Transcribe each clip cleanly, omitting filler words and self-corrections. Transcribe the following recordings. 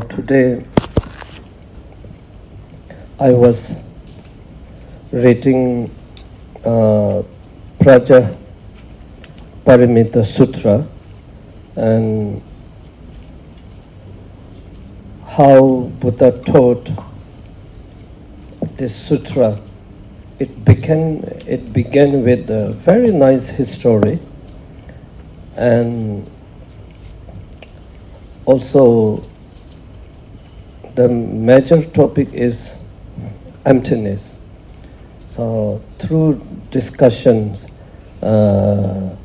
Today I was reading Pragya Paramita Sutra and how Buddha taught this sutra. It began with a very nice history, and also the major topic is emptiness. So through discussions, I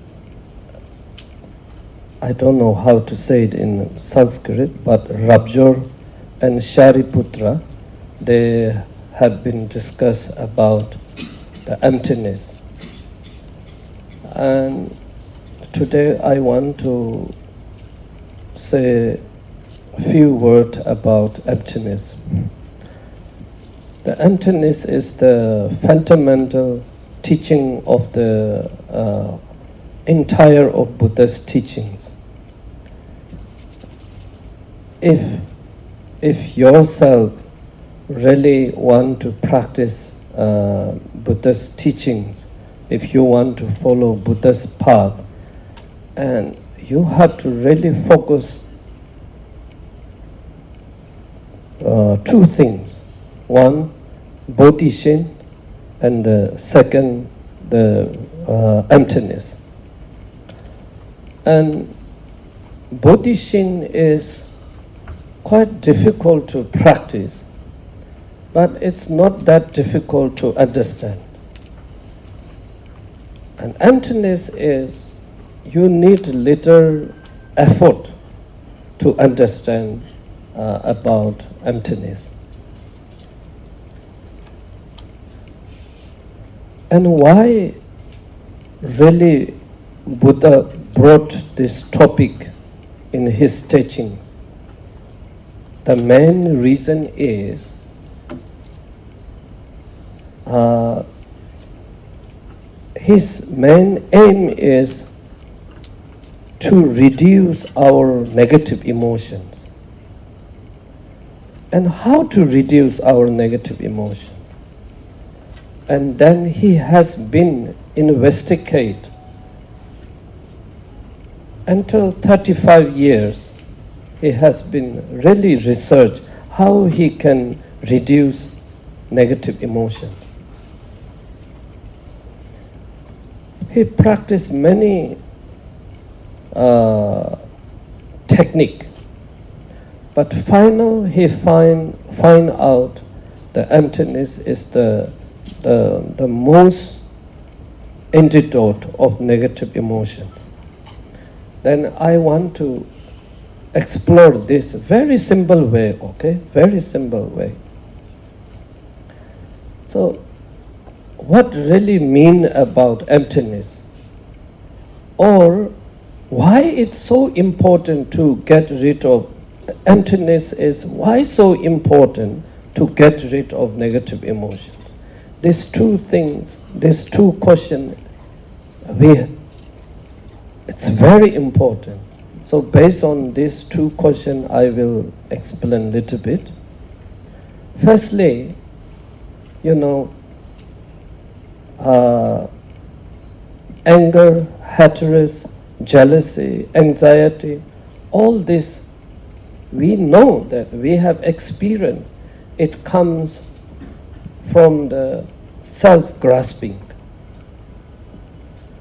don't know how to say it in Sanskrit, but Rabjor and Shariputra, they have been discussed about the emptiness. And today I want to say a few words about emptiness. The emptiness is the fundamental teaching of the entire of Buddha's teachings. If yourself really want to practice Buddha's teachings, if you want to follow Buddha's path, and you have to really focus two things. One, bodhishin, and the second, the emptiness. And bodhishin is quite difficult to practice, but it's not that difficult to understand. And emptiness is, you need little effort to understand about emptiness. And why really Buddha brought this topic in his teaching? The main reason is his main aim is to reduce our negative emotions. And how to reduce our negative emotions? And then he has been investigate until 35 years. He has been really research how he can reduce negative emotions. He practiced many technique, but finally he find out the emptiness is the most antidote of negative emotions. Then I want to explore this very simple way, okay? Very simple way. So, what really mean about emptiness? Or why it's so important to get rid of emptiness is why so important to get rid of negative emotions? These two things, these two questions, it's very important. So based on these two questions, I will explain a little bit. Firstly, anger, hatred, jealousy, anxiety, all this, we know that we have experienced. It comes from the self-grasping.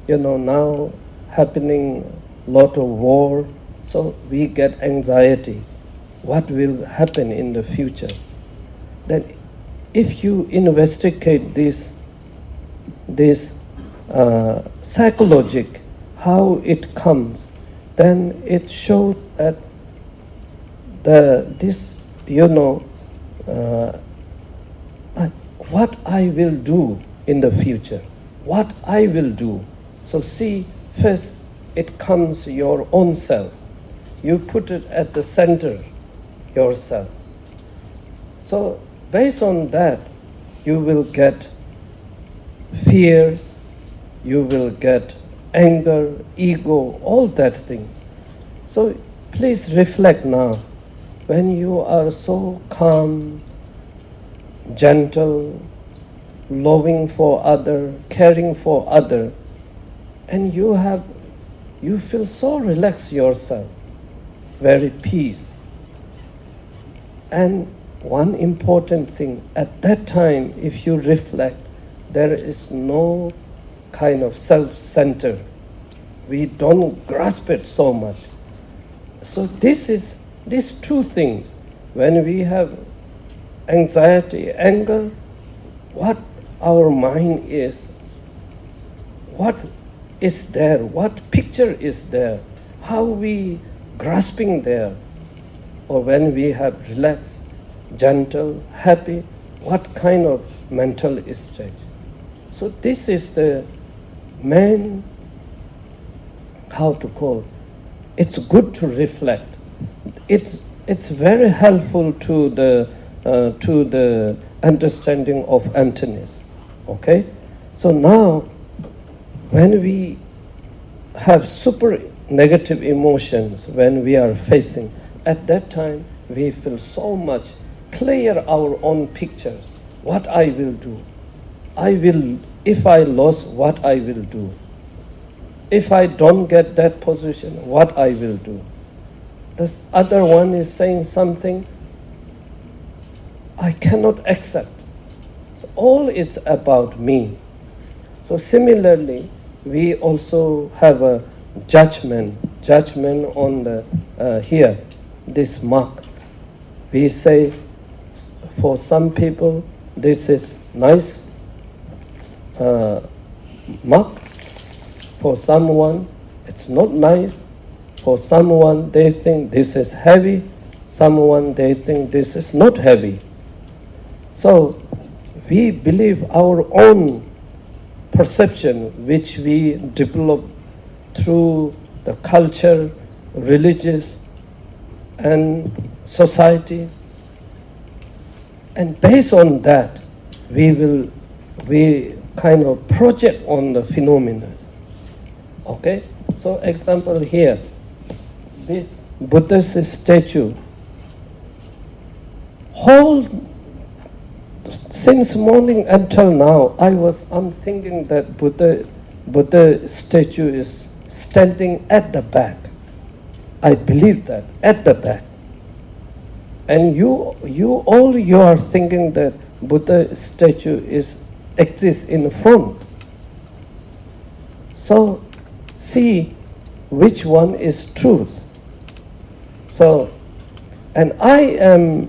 Now happening lot of war, so we get anxiety. What will happen in the future? Then if you investigate this psychologic, how it comes, then it shows that what I will do in the future, what I will do. So see, first it comes your own self. You put it at the center, yourself. So based on that, you will get fears, you will get anger, ego, all that thing. So please reflect now. when you are so calm, gentle, loving for other, caring for other, and you feel so relaxed yourself, very peace. And one important thing, at that time, if you reflect, there is no kind of self-center. We don't grasp it so much. So these two things, when we have anxiety, anger, what our mind is, what is there, what picture is there, how we grasping there, or when we have relaxed, gentle, happy, what kind of mental state. So this is the main, how to call, it's good to reflect. It's very helpful to the understanding of emptiness. Okay? So now, when we have super negative emotions, when we are facing, at that time we feel so much clear our own pictures. What I will do. If I lost, what I will do. If I don't get that position, what I will do. This other one is saying something I cannot accept. So all is about me. So similarly, we also have a judgment on the here, this mark. We say, for some people, this is nice mark. For someone, it's not nice. For someone, they think this is heavy. Someone, they think this is not heavy. So we believe our own perception, which we develop through the culture, religious, and society. And based on that, we kind of project on the phenomena. Okay? So example here, this Buddha's statue, since morning until now, I'm thinking that Buddha statue is standing at the back. I believe that, at the back. And you are thinking that Buddha statue exists in front. So see which one is truth. So, and I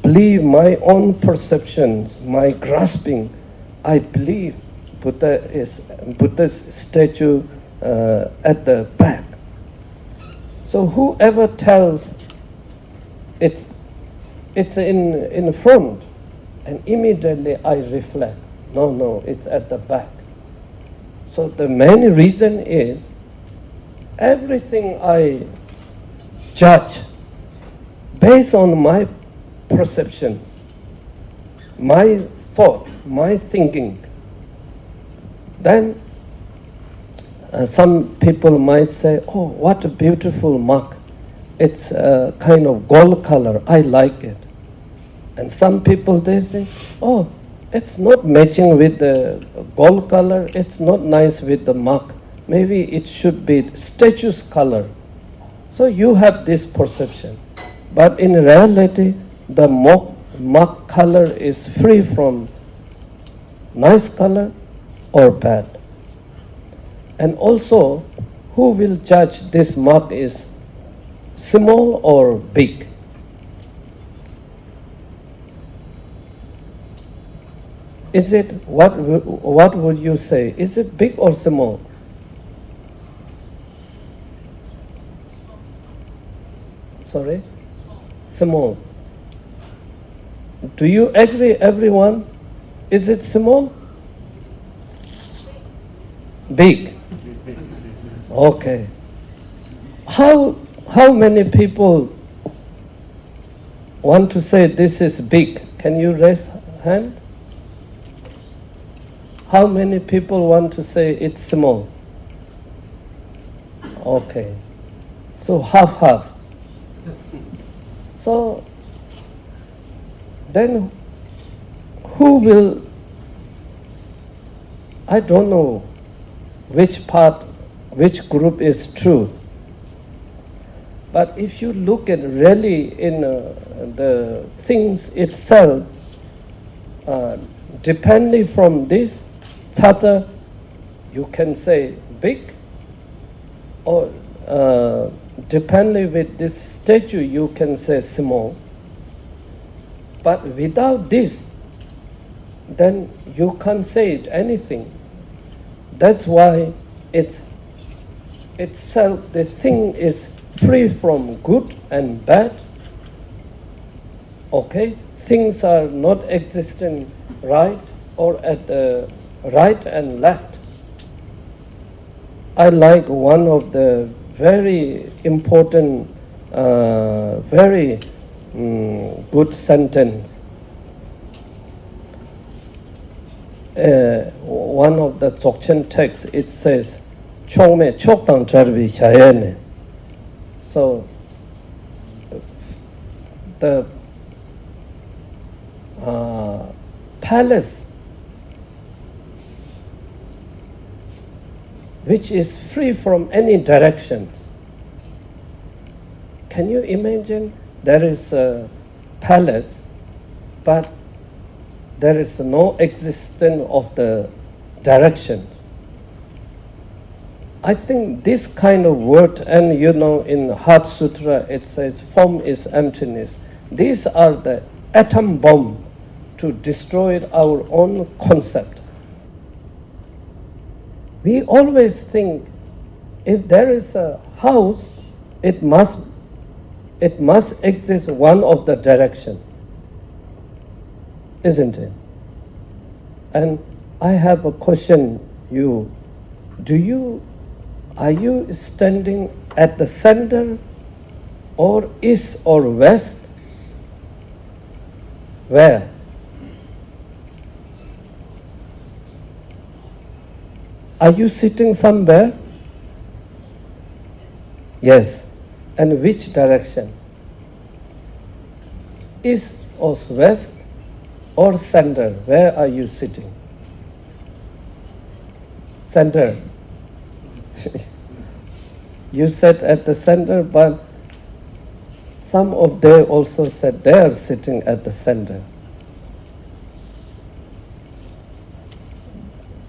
believe my own perceptions, my grasping, I believe Buddha's statue at the back. So whoever tells it's in front, and immediately I reflect, no, it's at the back. So the main reason is everything I judge based on my perception, my thought, my thinking. Then some people might say, oh, what a beautiful mark. It's a kind of gold color, I like it. And some people, they say, oh, it's not matching with the gold color, it's not nice with the mark. Maybe it should be statue's color. So you have this perception. But in reality, the mark color is free from nice color or bad. And also, who will judge this mark is small or big? Is it, what would you say? Is it big or small? Sorry? Small. Do you agree, everyone? Is it small? Big. Okay. How many people want to say this is big? Can you raise hand? How many people want to say it's small? Okay. So half. So then who will, I don't know which part, which group is truth. But if you look at really in the things itself, depending from this, tata, you can say big, or depending with this statue, you can say small. But without this, then you can't say it anything. That's why it's itself, the thing is free from good and bad. Okay? Things are not existing right or at the right and left. I like one of the very important, very good sentence. One of the Dzogchen texts, it says, "Chongme chokdang charvi chayene." So the palace which is free from any direction. Can you imagine there is a palace, but there is no existence of the direction? I think this kind of word, and you know in Heart Sutra it says form is emptiness. These are the atom bomb to destroy our own concept. We always think if there is a house, it must exist one of the directions, isn't it? And I have a question you. Are you standing at the center or east or west? Where? Are you sitting somewhere? Yes. And which direction? East or west or center? Where are you sitting? Center. You sat at the center, but some of them also said they are sitting at the center.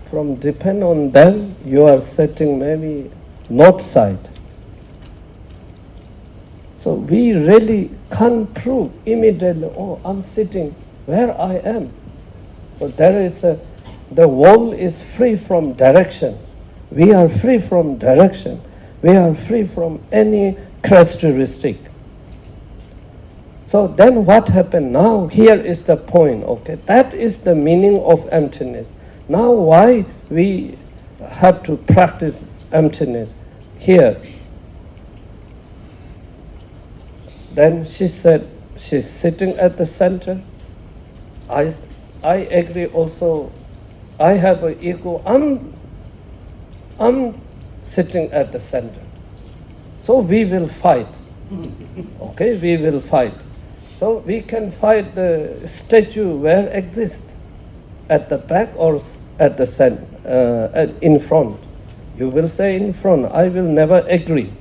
From depend on them, you are sitting maybe north side. So we really can't prove immediately, oh, I'm sitting where I am. So there is the world is free from direction. We are free from direction. We are free from any characteristic. So then what happened now? Here is the point, okay? That is the meaning of emptiness. Now why we have to practice emptiness? Here. Then she said, she's sitting at the center. I agree also. I have an ego. I'm sitting at the center. So we will fight. Okay, we will fight. So we can fight the statue where exists, at the back or at the center, in front. You will say in front. I will never agree.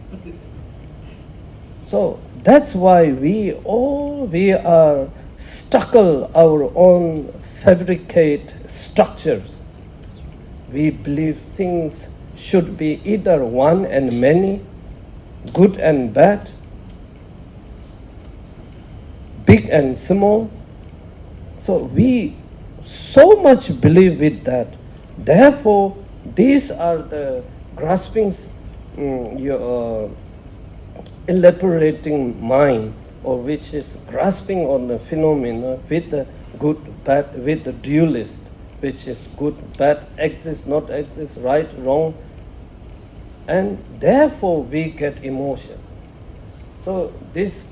So that's why we are stuck our own fabricate structures. We believe things should be either one and many, good and bad, big and small. So we so much believe with that. Therefore, these are the graspings, elaborating mind, or which is grasping on the phenomena with the good, bad, with the dualist, which is good, bad, exist, not exist, right, wrong. And therefore we get emotion. So this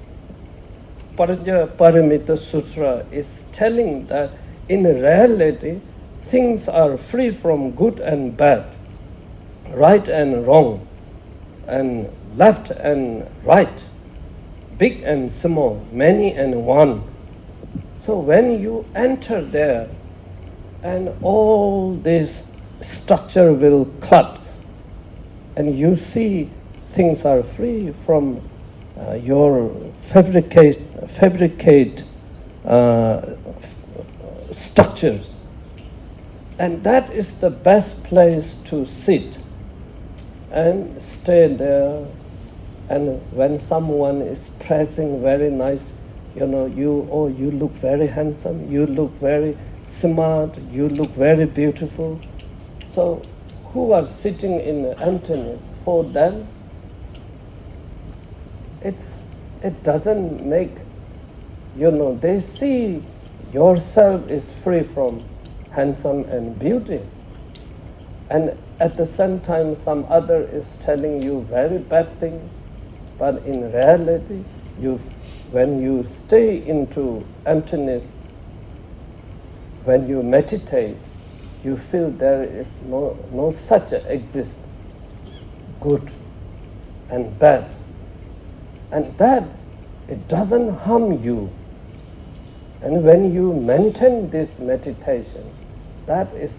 Pragya Paramita Sutra is telling that in reality, things are free from good and bad, right and wrong, and left and right. big and small, many and one. So when you enter there, and all this structure will collapse, and you see things are free from your fabricate structures. And that is the best place to sit and stay there. And when someone is pressing very nice, you look very handsome, you look very smart, you look very beautiful. So who are sitting in emptiness, for them, it doesn't make, they see yourself is free from handsome and beauty. And at the same time, some other is telling you very bad things. But in reality, when you stay into emptiness, when you meditate, you feel there is no such exist, good and bad. And that, it doesn't harm you. And when you maintain this meditation, that is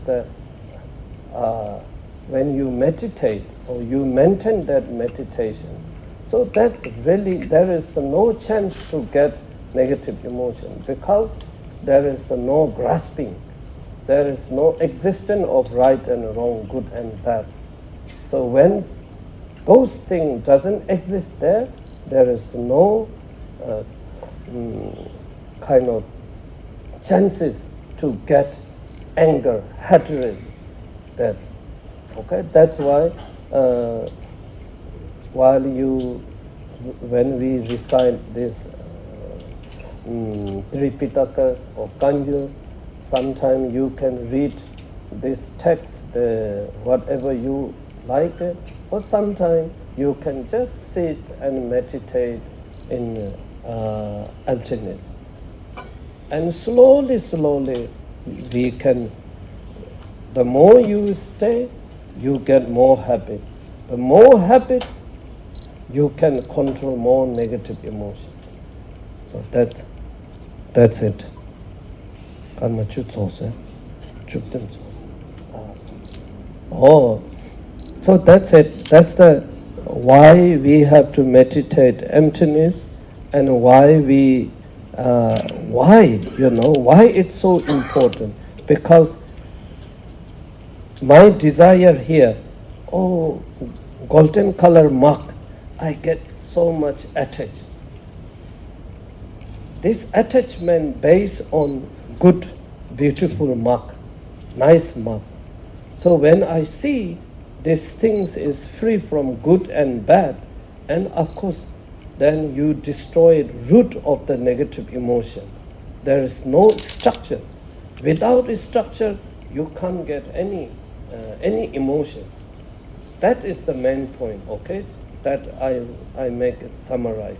when you meditate or you maintain that meditation, so that's really, there is no chance to get negative emotion, because there is no grasping. There is no existence of right and wrong, good and bad. So when those things doesn't exist there is no kind of chances to get anger, hatred. That's why when we recite this Tripitaka or Kanju, sometimes you can read this text, whatever you like, or sometimes you can just sit and meditate in emptiness. And slowly, we can, the more you stay, you get more habit. The more habit, you can control more negative emotion. So that's it. Karma chutso, so that's it. That's the why we have to meditate emptiness, and why why it's so important. Because my desire here, golden color mark, I get so much attached. This attachment based on good, beautiful mark, nice mark. So when I see these things is free from good and bad, and of course, then you destroy the root of the negative emotion. There is no structure. Without a structure, you can't get any emotion. That is the main point, okay? That I make it summarize.